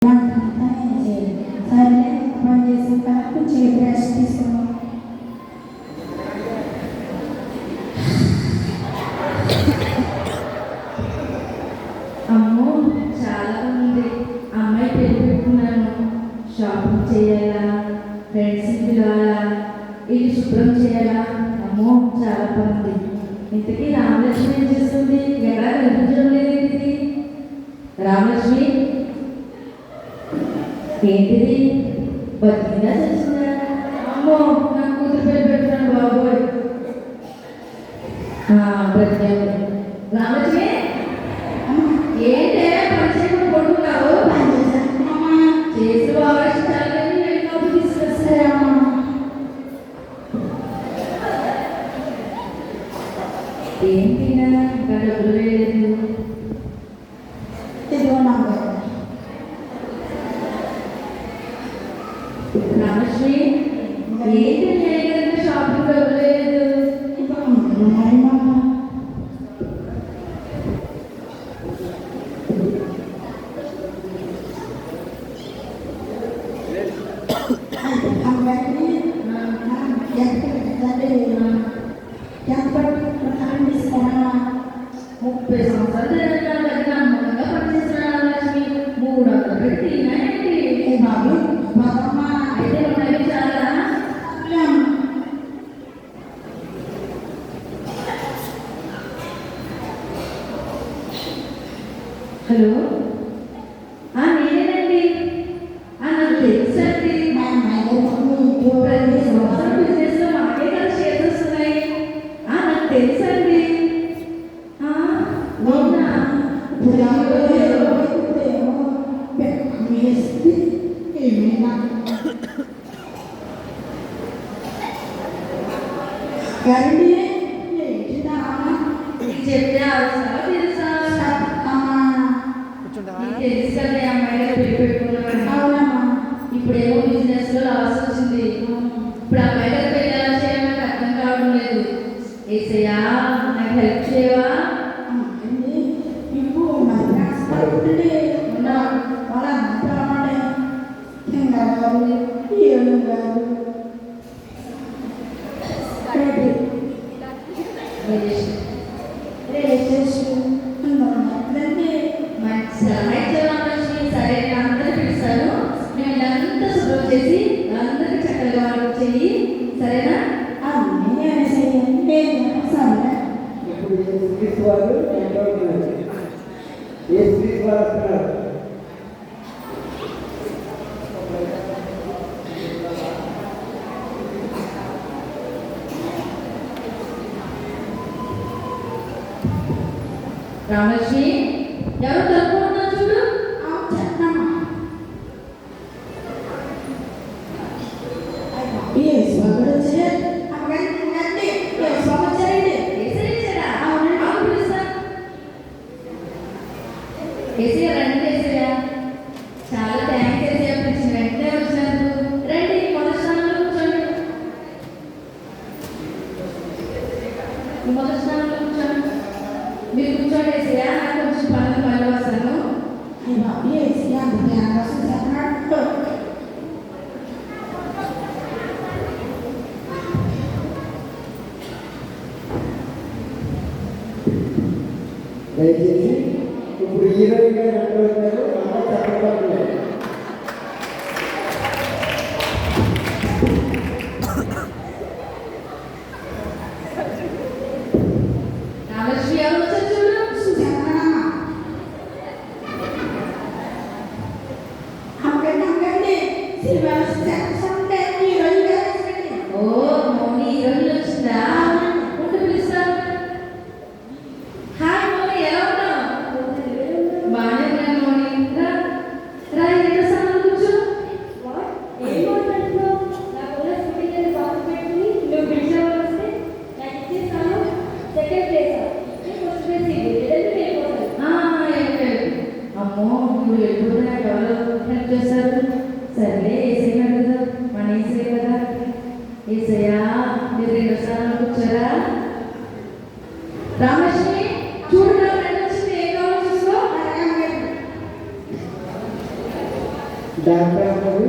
అమ్మో చాలా ఉంది. అమ్మాయి పెళ్లి పెట్టుకున్నాను. షాపింగ్ చేయాలా, ఫ్రెండ్స్ని పిలవాలా, ఇల్లు శుభ్రం చేయాలా. అమ్మో చాలా పనుంది. ఇంతకీ రామలక్ష్మి ఏం చేస్తుంది? ఎలా కనిపించడం లేదు. రామలక్ష్మి ఏంటిది? బతికిందా చచ్చిందా? అమ్మో నా కూతురు పెళ్లి పెట్టుకున్నాను బాబోయ్. బతికే రామలక్ష్మి ఏంటే పని చేయకుండా కొడుకున్నావు? చేసి ఆలోచించాలని నేను తీసుకొస్తాయమ్మా. ఏంటి ఇంకా డబ్బులు వేయలేదు. రామలక్ష్మి ఏంటి షాపింగ్ డబ్బులు వేయలేదు? హలో, నేనేనండి. నాకు తెలుసండి. ప్రతి సంవత్సరం బిజినెస్లో మాకే కదా షేర్స్ వస్తున్నాయి. నాకు తెలుసండి. అవునా? చెప్తే అవసరం తెలుసా? తెలుసు కదా అమ్మాయి గారు పెళ్లి పెట్టుకున్నామని. ఇప్పుడేమో బిజినెస్ లో లాస్ వచ్చింది. ఇప్పుడు అమ్మాయి గారు పెళ్లి ఎలా చేయాలో నాకు అర్థం కావడం లేదు. ఏసయ్యా నాకు హెల్ప్ చేయవా? సరే అందరూ పిలుస్తాను. మేము ఇదంతా శుభ్రం చేసి అందరికీ చక్కగా వంట చెయ్యి. సరేనా? రామలక్ష్మి ఎవరు తక్కువ చూడు. చాలా థ్యాంక్స్ ఏసయ్యా. వెంటనే వచ్చినందుకు. రండి మొదటి స్థానంలో కూర్చోండి. మొదటి స్థానంలో కూర్చోండి. మీరు కూర్చోండి ఏసయ్యా. నాకు కొంచెం పనులు మళ్ళీ వస్తాను. దయచేసి ఇప్పుడు హీరోయిన్ గారు ఎక్కడ వచ్చారు చెప్పండి. రామలక్ష్మి ఎవరు వచ్చారు చూడు. ఓ మౌని హీరోయిన్ వచ్చిందా? ఉంటూ పిలుస్తాను. హాయ్ మౌని, ఎలా ఉన్నావు? బాగానే ఉన్నాను మౌని. రా ఎక్కడ స్థానంలో కూర్చో. అమ్మో నువ్వు వెళ్ళిపోతే నాకు ఎవరు హెల్ప్ చేస్తారు? సరే ఏసయ్య కదా, మన ఏసయ్య కదా. ఏసయ్యా మీరు 2వ స్థానంలో కూర్చో. డాక్టర్ గారు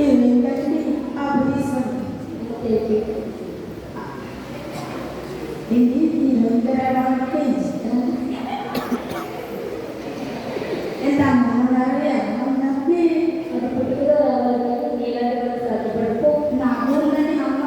ఏంటండి ఆ ఉద్దేశం ఇది ఈ వందరవాడికి ఎంత అమ్మన్నారు అమ్మన్నది నా ఊళ్ళని అమ్మ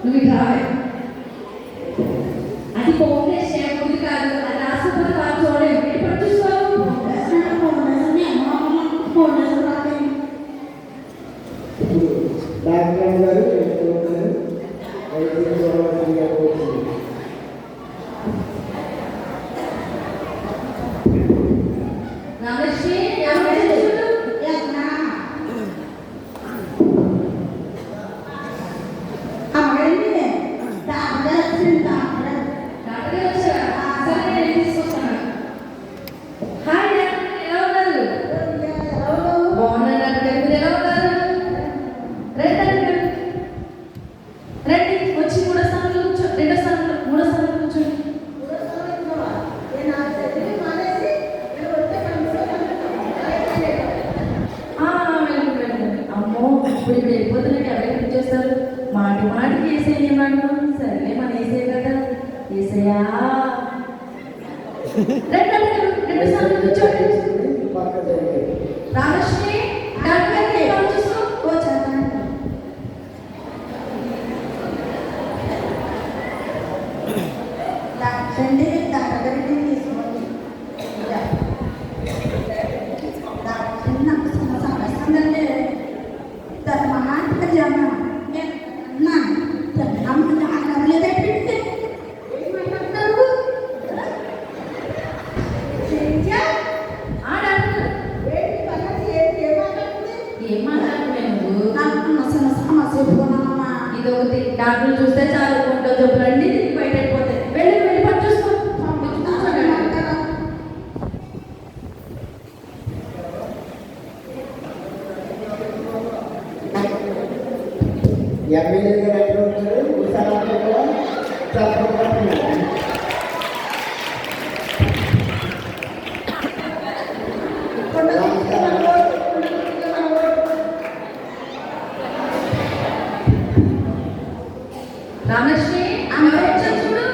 నువ్వు కానీ అది కాంగ్రెస్ చేయకూడదు కాదు, అది రాష్ట్రపతి కాదు. చూడండి ఎప్పుడు చూస్తావు? ఇప్పుడు డాక్టర్ గారు చెప్తున్నారు వైద్యం చూడవలసిందిగా కోరుతుంది. రామలక్ష్మి ఎవరు చూడు? డాక్టర్ గారు వచ్చారా? సరే నేను తీసుకొస్తాను. హాయ్ డాక్టర్, ఎలా ఉన్నారు? బాగున్నాను డాక్టర్ గారు, మీరు ఎలా ఉన్నారు? రండి డాక్టర్ గారు, రండి వచ్చి మూడో స్థానంలో కూర్చో, రెండో స్థానంలో, మూడో స్థానంలో కూర్చోండి. అమ్మో ఇప్పుడు వెళ్ళిపోతున్నట్టు ఎవరైనా చేస్తారు? మాటి మాటికి వేసేయ మాట. సరేలే మన వేసే కదా, వేసయ్యా. రెండు సార్లు కూర్చోండి. పక్క జరిగే రామలక్ష్మి డాక్టర్ గారికి కాల్ చూసుకో. ఆ డాక్టర్ ఏం మాట్లాడుతున్నావు నువ్వు? ఇది ఒకటి డాక్టర్ చూస్తే చాలు కొంటో జబ్బులన్నీ బయట అయిపోతాయి. వెళ్ళి వెళ్ళి పని చూసుకో. ఎమ్మెల్యే గారు ఎక్కడ ఉంటారు? విశాఖపట్నం కూడా చెప్పబడుతున్నారు. రామలక్ష్మి ఎవరు వచ్చారు చూడు.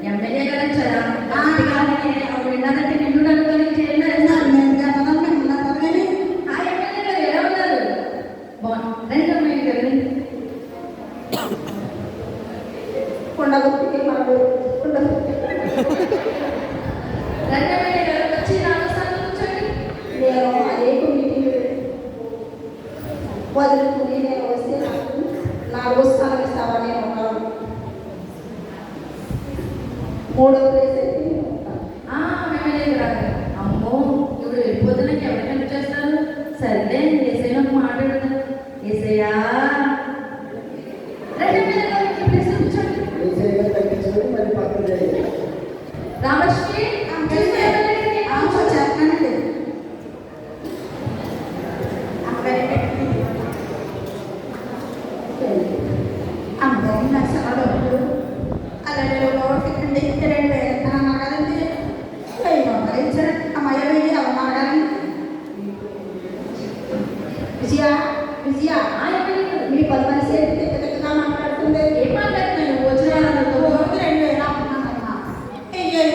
ఎమ్మెల్యే గారు వచ్చారా? అప్పుడు విన్నారంటే నిన్ను నన్ను కలిగి చేయాలి. ఆ ఎమ్మెల్యే గారు ఎలా ఉన్నారు? బాగున్నారు. రండి ఎమ్మెల్యే గారు, రండి. రండి ఎమ్మెల్యే గారు, వచ్చి నాలుగు స్థానంలో కూర్చోండి. వదులుకుని నేను వస్తే నాలుగో స్థానం ఇస్తావా? నేను ఉన్నాను మూడో ప్లేస్ అయితే నేను ఉంటాను. ఎమ్మెల్యే గారు, అమ్మో ఇప్పుడు వెళ్ళిపోతున్నాక ఎవరికి హెల్ప్ చేస్తారు? సరేలే ఏసైనా మాట్లాడదు. ఏసయ్యా రండి ఎమ్మెల్యే గారు, ఈ ప్లేస్లో కూర్చోండి. విషయంగా తగ్గించుకొని మరి పక్క జరిగే రామలక్ష్మి చూస్తే ఎమ్మెల్యే గారికి చెప్పానండి అందరినీ నచ్చడం డబ్బులు అలాగే ఓటికండి 2,000 ఇస్తాను కదండి. 1,000 ఇచ్చారు. అమ్మాయి వెయ్యి అమ్మ కదండి. విజయ విజయ మీ పది మనిషి తిక్కగా మాట్లాడుతుంది. ఏం మాట్లాడుతున్నాను? వచ్చిన వాళ్ళతో 2,000 అమ్మ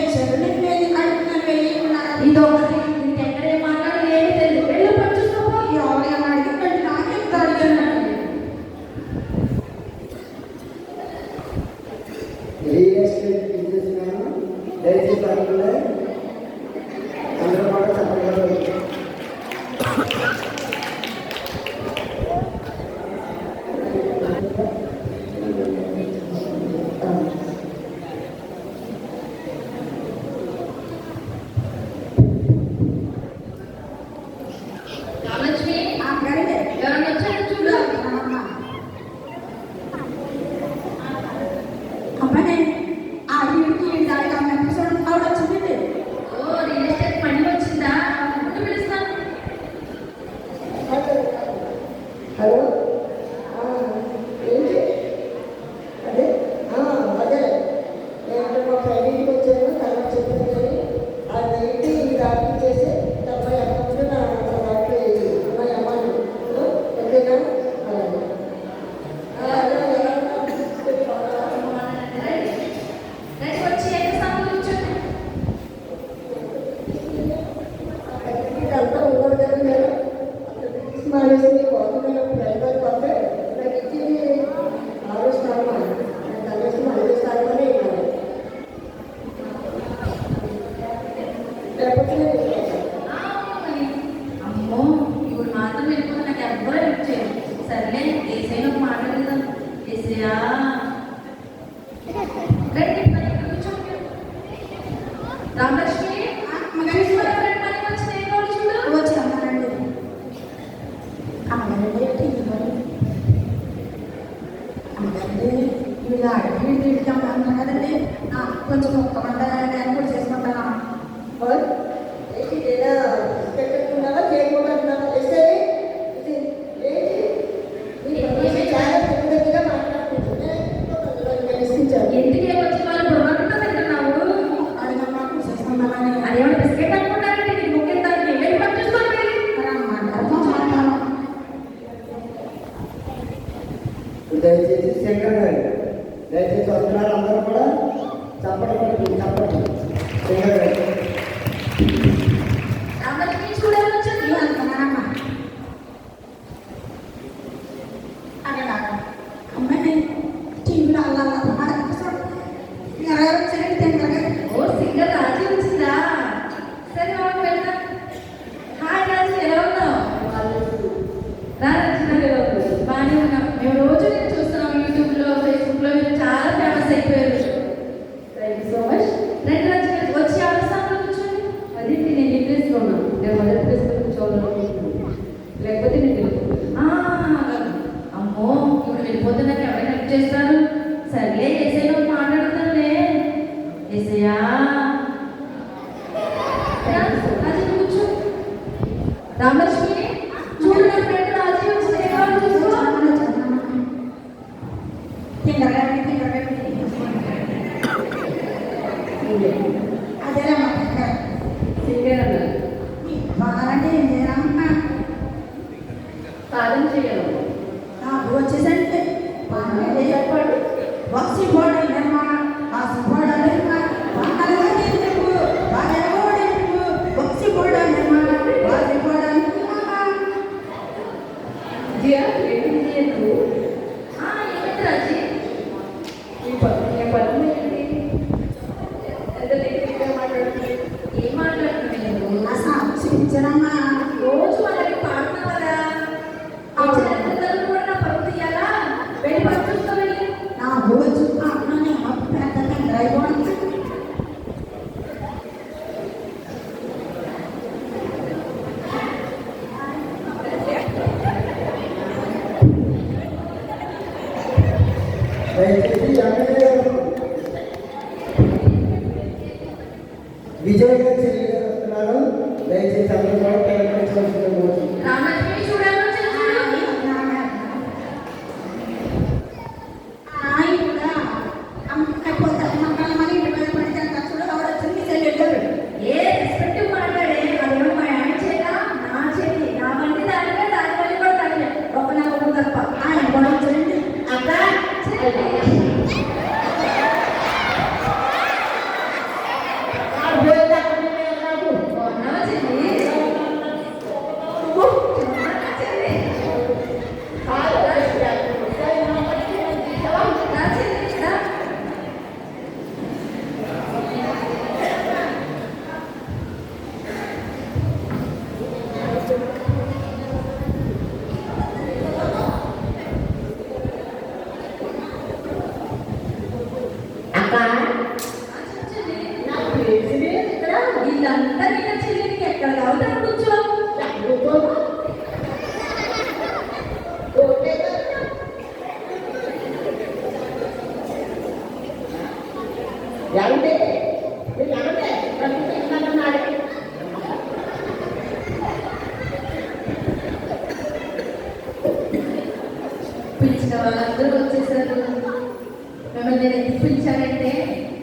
ఇచ్చారు. నేను అడుగుతున్నాను వెయ్యి ఉన్నాను. ఇదొకటి, ఇంకెక్కడే మాట్లాడి ఏమీ తెలియదు. వెళ్ళి పని చూసుకోపో. ఎవరైనా అడిగి నాకే అడిగాను. రియల్ ఎస్టేట్ బిజినెస్ మ్యాన్ దయచేసి అందరూ కూడా చెప్పగలరు. హలో ఏంటి అదే అదే నేను మా ఫ్రెండ్ ఇంటికి వచ్చాను తర్వాత చెప్పాను కానీ అది ఏంటి దాటి చేసి డెబ్బై అకౌంట్ నా దాంట్లో మా అమ్మాయి ఓకేనా అలాగే రండి, వచ్చి ఎగ్జామ్ కూర్చోండి. అంతా ఉండదు కదా నేను మానేసి పోతున్నాను డ్రైవర్ పంపే నాకు ఇచ్చింది 6 స్థానం నేను కనీసం 5 స్థానమనే ఇవ్వాలి లేకపోతే నేను అమ్మో ఇప్పుడు మాత్రం వెళ్ళిపోతే నాకు ఎవ్వరు హెల్ప్ చేయరు. సర్లే ఏసైనా మాట్లాడదాం. ఏసయా రండి, మరి ఇక్కడ కూర్చోండి. రామలక్ష్మి తీసుకురా, రండి, మరి వచ్చింది ఏం కావాలి చూడు. వచ్చామనండి అమ్మగారండి అమ్మగారండి వీళ్ళు అడిగి తింటాం అన్నారు కదండి కొంచెం ఒక్క వంట నేను కూడా చేసుకుంటాను ఏంటి ఏదైనా పెట్టేస్తున్నావా చేయకూడదున్నావా వేస్తే ఏంటి చాలా పెద్దగా మాట్లాడుకుంటుంటే నిశ్చించారు ఎందుకు వచ్చి వాళ్ళు బుర్రకుండా తింటున్నావు? అడిగమ్మా చేస్తున్నామని అదేమన్నా బిస్కెట్ అనుకుంటారంటే నీకు బుక్ ఎంత వెళ్ళి పట్టుకోవాలి. దయచేసి శంకర్ గారు దయచేసి వస్తున్నారు అందరూ కూడా చప్పటి శంకర్ గారు రామలక్ష్మి చూడాలి వచ్చాను. అమ్మాయి టీవీలో అలా ఓ సింగర్ రాజీ వచ్చిందా? సరే మనం వెళ్దాం. హాయ్ రాజీ, ఎలా ఉన్నావు? రాజీ ఎలా ఉంది? బాగానే ఉన్నాం. మేము రోజు నేను చూస్తున్నాం యూట్యూబ్లో ఫేస్బుక్లో, మీరు చాలా ఫేమస్ అయిపోయారు. Thank you so much. రెండు రాజీ వచ్చి ఆడస్తాను కూర్చోండి. అది నేను ఇంట్రెస్ట్లో ఉన్నాను. నేను మొదటి ప్లేస్లో కూర్చోవాలనుకుంటున్నాను, లేకపోతే నేను అమ్మో ఇప్పుడు వెళ్ళిపోతే నాకు ఎవరైనా హెల్ప్ చేస్తారు? సర్లే ఏసైనా మాట్లాడుతానులే. ఏసయ్యా రాజీ కూర్చో. రామలక్ష్మి చూడు, నా ఫ్రెండ్ రాజీ వచ్చింది. ఏ కావాలి చూసుకో. అదేనా సింగర్ అన్నారు. బాగాలంటే ఏం చేయాలన్నా సాధన చేయగలం. నాకు వచ్చేసంటే బాగానే చెప్పాడు వచ్చి పోడలేమా ఆసి పోడలేమా బాగా ఎందుకు బాగా పోడెందుకు వచ్చి పోడలేమా వాసి పోడలేమా ఏంటి ఎందుకు ఏమైంది రాజీ? ఈ పద్మ ఏంటి ఎంత టెక్నిక్గా మాట్లాడుతుంది? ఏం మాట్లాడుతున్నావు? అసలు చూపించనమ్మా రోజు వాళ్ళకి పాడుతున్నావు కదా. చిన్నపిల్లలు కూడా నా పరుగు తీయాలా? వెళ్ళి పని చూసుకో వెళ్ళి. నా రోజు అమ్మని పెద్ద డ్రైవర్ దయచేసి ఎమ్మెల్యే గారు విజయ్ గారు చెల్లి గారు వస్తున్నారు దయచేసి అందరూ కూడా తెలంగాణ రామలక్ష్మి చూడాలి వచ్చాను చూడు. ఏ రెస్పెక్టివ్ మాట్లాడే అదేమో మా ఆయన చేత నా చేతి నా బండి దానిగా దాని బండి కూడా దానిగా ఒక నా ఒకటి తప్ప. అక్క పిలిచిన వాళ్ళందరూ వచ్చేసారు. మిమ్మల్ని నేను ఎందుకు పిలిచానంటే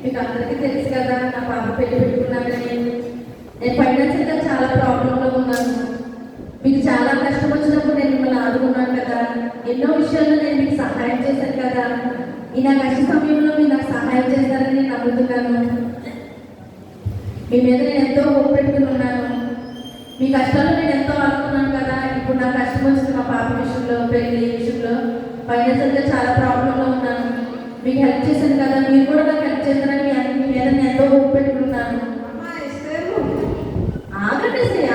మీకు అందరికీ తెలుసు కదా, నా పాప పెళ్లి పెట్టుకున్నానని. నేను ఫైనాన్షియల్గా చాలా ప్రాబ్లంలో ఉన్నాను. మీకు చాలా కష్టం వచ్చినప్పుడు నేను మిమ్మల్ని ఆదుకున్నాను కదా, ఎన్నో విషయాల్లో నేను మీకు సహాయం చేశాను కదా. ఈ నా కష్ట సమయంలో మీరు నాకు సహాయం చేస్తారని నేను నమ్ముతున్నాను. మీ మీద నేను ఎంతో హోప్ పెట్టుకుని ఉన్నాను. మీ కష్టాల్లో నేను ఎంతో ఆదుకున్నాను కదా. ఇప్పుడు నా కష్టం వచ్చింది మా పాప విషయంలో, పెళ్లి విషయంలో, ఫైనాన్షియల్గా చాలా ప్రాబ్లంలో ఉన్నాను. మీకు హెల్ప్ చేశాను కదా, మీరు కూడా నాకు హెల్ప్ చేస్తారని మీ మీద నేను ఎంతో హోప్ పెట్టుకున్నాను. ఆగండి శ్రేయ.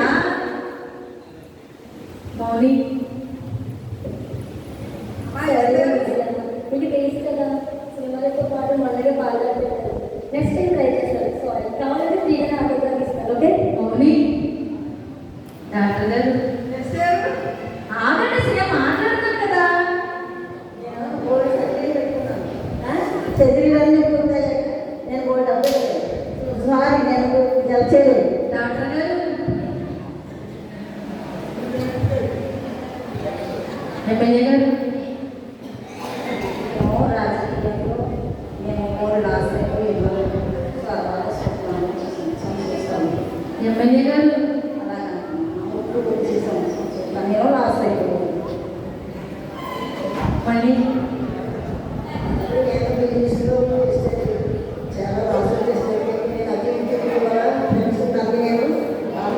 మౌని మీకు తెలుసు కదా, సినిమాలతో పాటు మళ్ళీ బాగా పెట్టారు. నెక్స్ట్ టైం ట్రై చేస్తారు. సారీ, కావాలంటే ఫ్రీగా ఆటోగ్రాఫ్ ఇస్తారు. ఓకే మౌని. డాక్టర్ గారు ఆగండి శ్రేయ, మాట్లాడతాను కదా. నేను 3 సర్జరీ పెట్టుకున్నాను. చదివివన్నీ ఉంటాయి. నేను 3 డబ్బులు సారీ నేను హెల్ప్ చేయలేదు. డాక్టర్ గారు ఎమ్మెల్యే గారు రాజకీయంలో నేను 3 లాస్ అయిపోయి ఎమ్మెల్యే గారు నేను లాస్ అయిపోయాను. మళ్ళీ నేను బిజినెస్లో చాలా లాసులు చేస్తాను. నేను అతి ఇంటి కూడా ఫ్రెండ్స్ నమ్మి నేను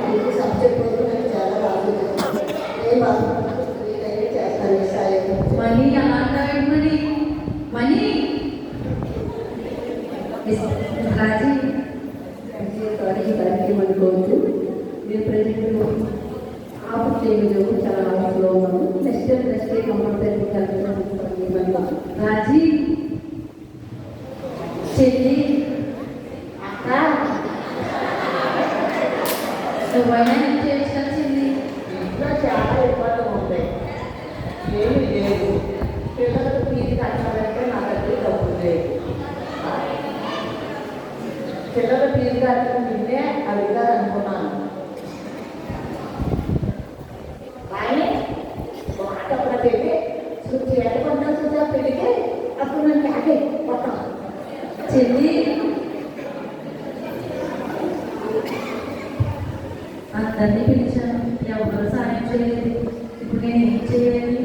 బిజినెస్ సబ్జెక్ట్ వరకు నేను చాలా లాసులు చేస్తాను. ఏం బాగుంటుంది చేస్తాను సాయం. మనీ అలాంటి మనీ రాజీ సారీ దానికి అనుకోవచ్చు. నేను ప్రజెంట్ ఆపర్చునిటీలో చాలా అవసరంలో ఉన్నాను. నెక్స్ట్ కంపల్సరీ కలిసి రాజీ చెల్లి అక్క నువ్వైనా హెల్ప్ చేయొచ్చు చెల్లి. ఇంట్లో చాలా ఇబ్బందులు ఉంటాయి. ఏమీ లేదు. పిల్లలకు ఫీజు కట్టాలంటే నా దగ్గర డబ్బులు లేదు. పిల్లల ఫీజు కట్టడం నిన్నే అడిగారనుకున్నాను. కానీ మాట ఒకటి చెప్పి శుద్ధి ఎక్కకుండా చూసా పెళ్ళికి అప్పుడు నేను క్యాకే మొత్తం చెల్లి అందరినీ పిలిచాను, ఎవరు సాయం చేయలేదు. ఇప్పుడు నేను ఏం చేయాలి?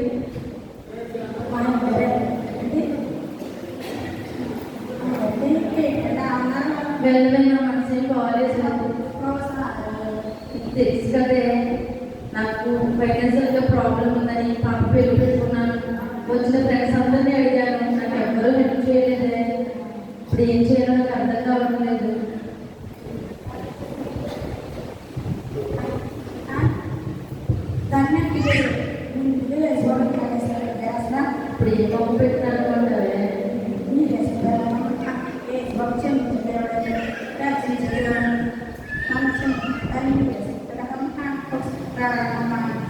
వెళ్ళిన మనసు ఏం బాగాలేదు. తెలుసు కదే నాకు ఫైనాన్షియల్గా ప్రాబ్లం ఉందని, పాప పెళ్లి పెట్టుకున్నాను. వచ్చిన ఫ్రెండ్స్ అందరినీ అడిగాను, నాకు ఎవరూ హెల్ప్ చేయలేదే. ఇప్పుడు ఏం చేయాలో నాకు అర్థం కావడం లేదు. ఇప్పుడు ఏ పంపు పెట్టినాను అనుకుంటావే?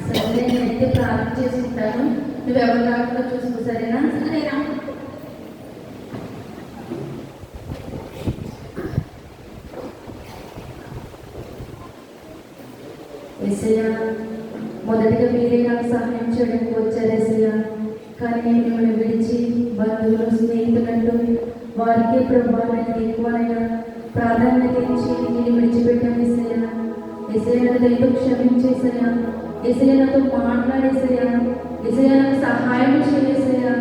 సరే నేనైతే ప్రార్థన చేసుకుంటాను, నువ్వెవరు రాకుండా చూసుకో, సరేనా? యేసయ్యా, మొదటిగా మీరే నాకు సహాయం చేయడానికి వచ్చారు యేసయ్యా. కానీ నేను మిమ్మల్ని విడిచి బంధువులు, స్నేహితులంటూ వారికే ప్రభావానికి ఎక్కువనైనా ప్రాధాన్యత ఇచ్చి నేను విడిచిపెట్టాను యేసయ్యా. యేసయ్యా, నన్ను ఎంతో క్షమించేసయ్యా. యేసయ్యా, నాతో మాట్లాడేసయ్యా. యేసయ్యా, నాకు సహాయం చేసేసయ్యా.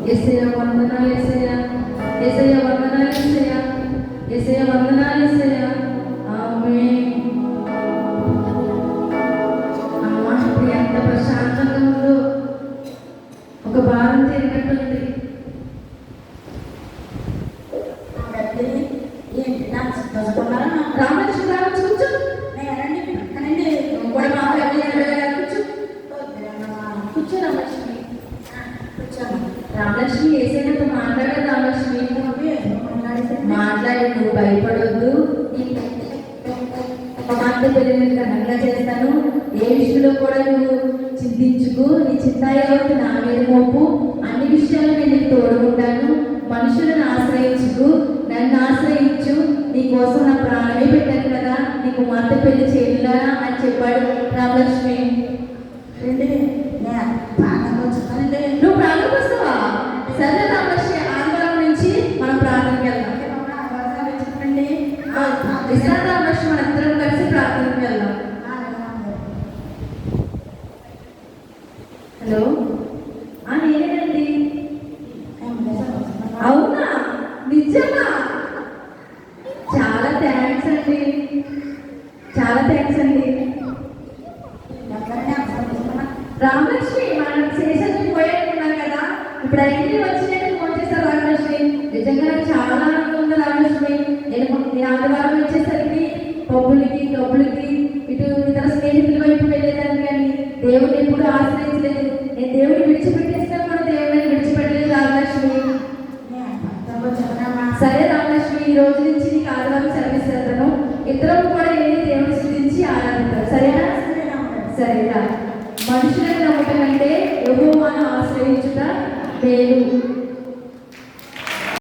యేసయ్యా వందనాలు యేసయ్యా. యేసయ్యా వందనాలు యేసయ్యా. యేసయ్యా వందనాలు యేసయ్యా. ఆమేన్. అమ్మా, ఇప్పుడు ఎంత ప్రశాంతంగా ఉందో, ఒక భారం చేరినట్టుంది. పెద్ద రామలక్ష్మి ఏసైనాతో మాట్లాడారు. రామలక్ష్మి మాట్లాడి నువ్వు భయపడొద్దు, మాట పెళ్ళి ఘనంగా చేస్తాను, ఏ విషయంలో కూడా నువ్వు చింతించుకు, నీ చింతాయవతి నా మీద మోపు, అన్ని విషయాలు నేను నీకు తోడుకుంటాను, మనుషులను ఆశ్రయించుకు, నన్ను ఆశ్రయించు, నీ కోసం నా ప్రాణమే పెట్టాను కదా, నీ కుమార్తె పెళ్లి చేయాలా అని చెప్పాడు రామలక్ష్మి. నువ్వు ప్రార్థనకు వస్తావా? సరే రామలక్ష్మి, ఆదివారం నుంచి మనం ప్రార్థనకి వెళ్దాం. ఇస్తాను రామలక్ష్మి, మన ఇద్దరం కలిసి ప్రార్థనకి వెళ్దాం. హలో, నేనేనండి. అవునా, నిజమా? చాలా థ్యాంక్స్ అండి, చాలా థ్యాంక్స్ అండి. రామలక్ష్మి, మనం శేషాద్రి పోయానుకున్నాం కదా, ఇప్పుడు అయింది వచ్చి నేను ఫోన్ చేశాను రామలక్ష్మి. నిజంగా నాకు చాలా ఆనందంగా ఉంది రామలక్ష్మి. నేను ఆదివారం వచ్చేసరికి పబ్బులకి డబ్బులకి ఇటు ఇతర స్నేహితుల వైపు వెళ్ళేదాన్ని, కానీ దేవుడిని ఎప్పుడు ఆశ్రయించలేదు. నేను దేవుడిని విడిచిపెట్టేస్తాను కూడా దేవుడిని విడిచిపెట్టలేదు రామలక్ష్మి. సరే రామలక్ష్మి, ఈ రోజు నుంచి నీకు ఆదివారం సర్వీస్ చేస్తాను, ఇద్దరం కూడా వెళ్ళి దేవుని స్థుతించి ఆనందిస్తాం. సరేనా? సరేనా? మనుషులను నమ్మకం కంటే యెహోవాను ఆశ్రయించుట మేలు.